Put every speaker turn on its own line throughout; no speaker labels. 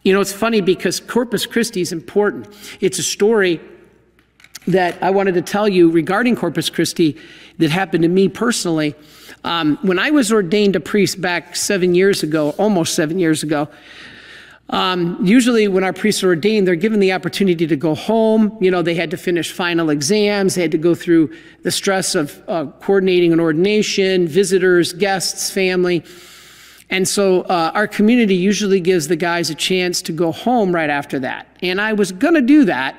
You know, it's funny because Corpus Christi is important. It's a story that I wanted to tell you regarding Corpus Christi that happened to me personally. When I was ordained a priest back 7 years ago, almost 7 years ago, usually when our priests are ordained, they're given the opportunity to go home. You know, they had to finish final exams. They had to go through the stress of coordinating an ordination, visitors, guests, family. And so our community usually gives the guys a chance to go home right after that. And I was going to do that,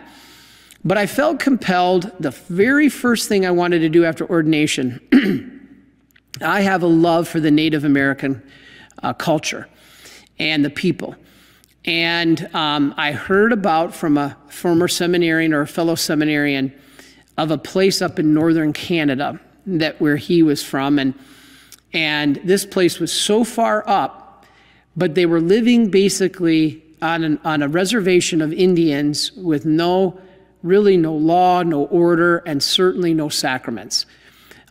but I felt compelled. The very first thing I wanted to do after ordination, I have a love for the Native American culture and the people. And I heard about from a former seminarian or a fellow seminarian of a place up in northern Canada where he was from. And this place was so far up, but they were living basically on a reservation of Indians with really no law, no order, and certainly no sacraments.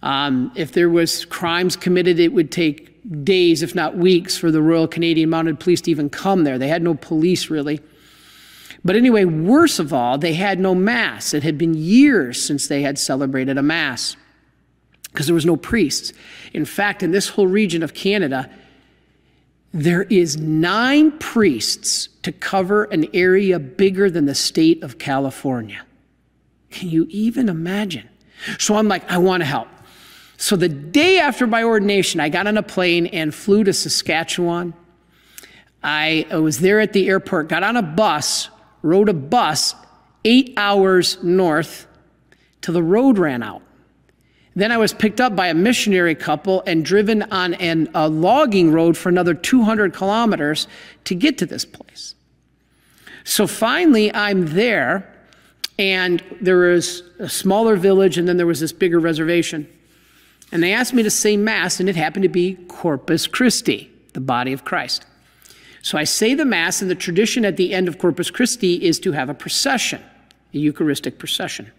If there was crimes committed, it would take days, if not weeks, for the Royal Canadian Mounted Police to even come there. They had no police, really. But anyway, worse of all, they had no Mass. It had been years since they had celebrated a Mass because there was no priests. In fact, in this whole region of Canada, there is 9 priests to cover an area bigger than the state of California. Can you even imagine? So I'm like, I want to help. So the day after my ordination, I got on a plane and flew to Saskatchewan. I was there at the airport, got on a bus, rode a bus 8 hours north till the road ran out. Then I was picked up by a missionary couple and driven on a logging road for another 200 kilometers to get to this place. So finally I'm there, and there was a smaller village, and then there was this bigger reservation. And they asked me to say Mass, and it happened to be Corpus Christi, the body of Christ. So I say the Mass, and the tradition at the end of Corpus Christi is to have a procession, a Eucharistic procession.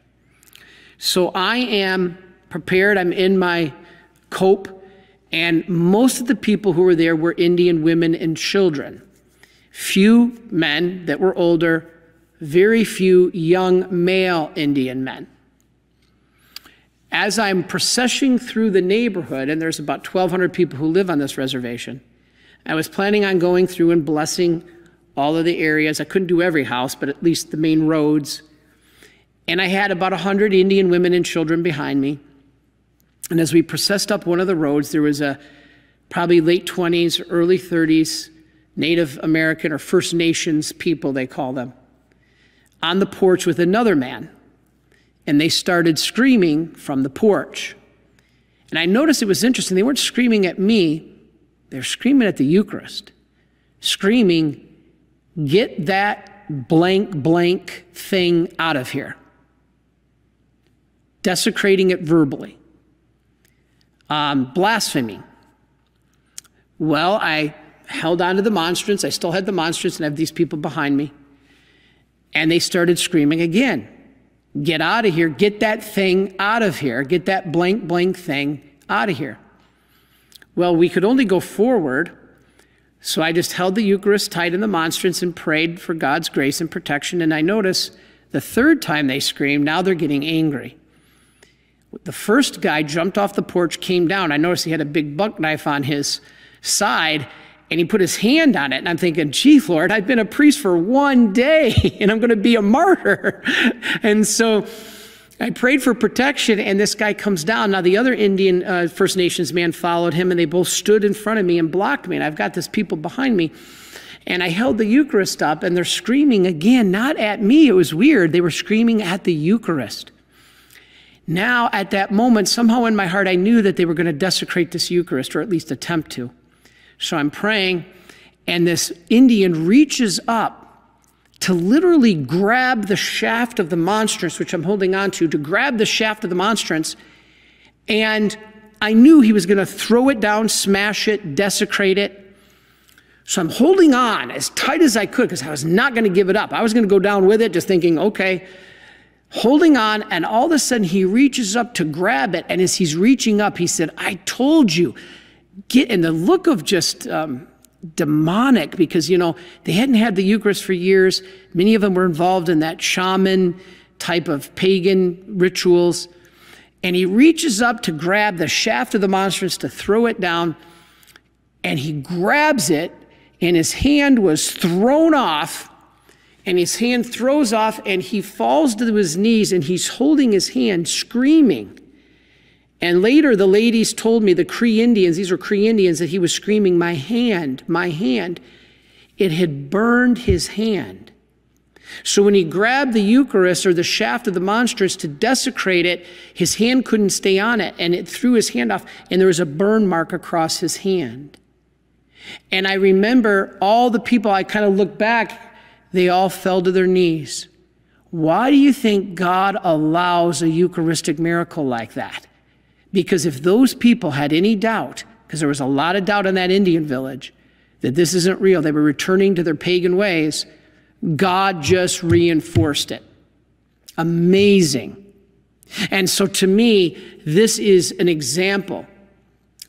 So I am prepared. I'm in my cope, and most of the people who were there were Indian women and children. Few men that were older, very few young male Indian men. As I'm processing through the neighborhood, and there's about 1,200 people who live on this reservation, I was planning on going through and blessing all of the areas. I couldn't do every house, but at least the main roads. And I had about 100 Indian women and children behind me. And as we processed up one of the roads, there was a probably late 20s, early 30s, Native American or First Nations people, they call them, on the porch with another man. And they started screaming from the porch. And I noticed it was interesting. They weren't screaming at me. They were screaming at the Eucharist. Screaming, "Get that blank, blank thing out of here." Desecrating it verbally. Blaspheming. Well, I held on to the monstrance. I still had the monstrance, and I have these people behind me. And they started screaming again. "Get out of here. Get that thing out of here. Get that blank, blank thing out of here." Well, we could only go forward, so I just held the Eucharist tight in the monstrance and prayed for God's grace and protection. And I noticed the third time they screamed, now they're getting angry. The first guy jumped off the porch, came down. I noticed he had a big buck knife on his side, and he put his hand on it. And I'm thinking, gee, Lord, I've been a priest for 1 day, and I'm going to be a martyr. And so I prayed for protection, and this guy comes down. Now, the other Indian First Nations man followed him, and they both stood in front of me and blocked me. And I've got this people behind me. And I held the Eucharist up, and they're screaming again, not at me. It was weird. They were screaming at the Eucharist. Now, at that moment, somehow in my heart, I knew that they were going to desecrate this Eucharist, or at least attempt to. So I'm praying, and this Indian reaches up to literally grab the shaft of the monstrance, which I'm holding on to grab the shaft of the monstrance, and I knew he was going to throw it down, smash it, desecrate it. So I'm holding on as tight as I could because I was not going to give it up. I was going to go down with it, just thinking, okay, holding on, and all of a sudden he reaches up to grab it, and as he's reaching up, he said, "I told you, get," and the look of just demonic because, they hadn't had the Eucharist for years. Many of them were involved in that shaman type of pagan rituals. And he reaches up to grab the shaft of the monstrance to throw it down, and he grabs it, and his hand was thrown off, and his hand throws off, and he falls to his knees, and he's holding his hand, screaming. And later the ladies told me, the Cree Indians, these were Cree Indians, that he was screaming, my hand, my hand. It had burned his hand. So when he grabbed the Eucharist or the shaft of the monstrance to desecrate it, his hand couldn't stay on it, and it threw his hand off, and there was a burn mark across his hand. And I remember all the people, I kind of looked back, they all fell to their knees. Why do you think God allows a Eucharistic miracle like that? Because if those people had any doubt, because there was a lot of doubt in that Indian village, that this isn't real, they were returning to their pagan ways, God just reinforced it. Amazing. And so to me, this is an example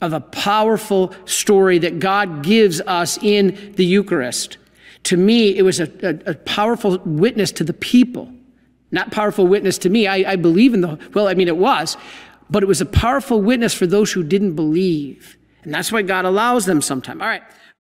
of a powerful story that God gives us in the Eucharist. To me, it was a powerful witness to the people. Not powerful witness to me. I believe in it was. But it was a powerful witness for those who didn't believe. And that's why God allows them sometimes. All right.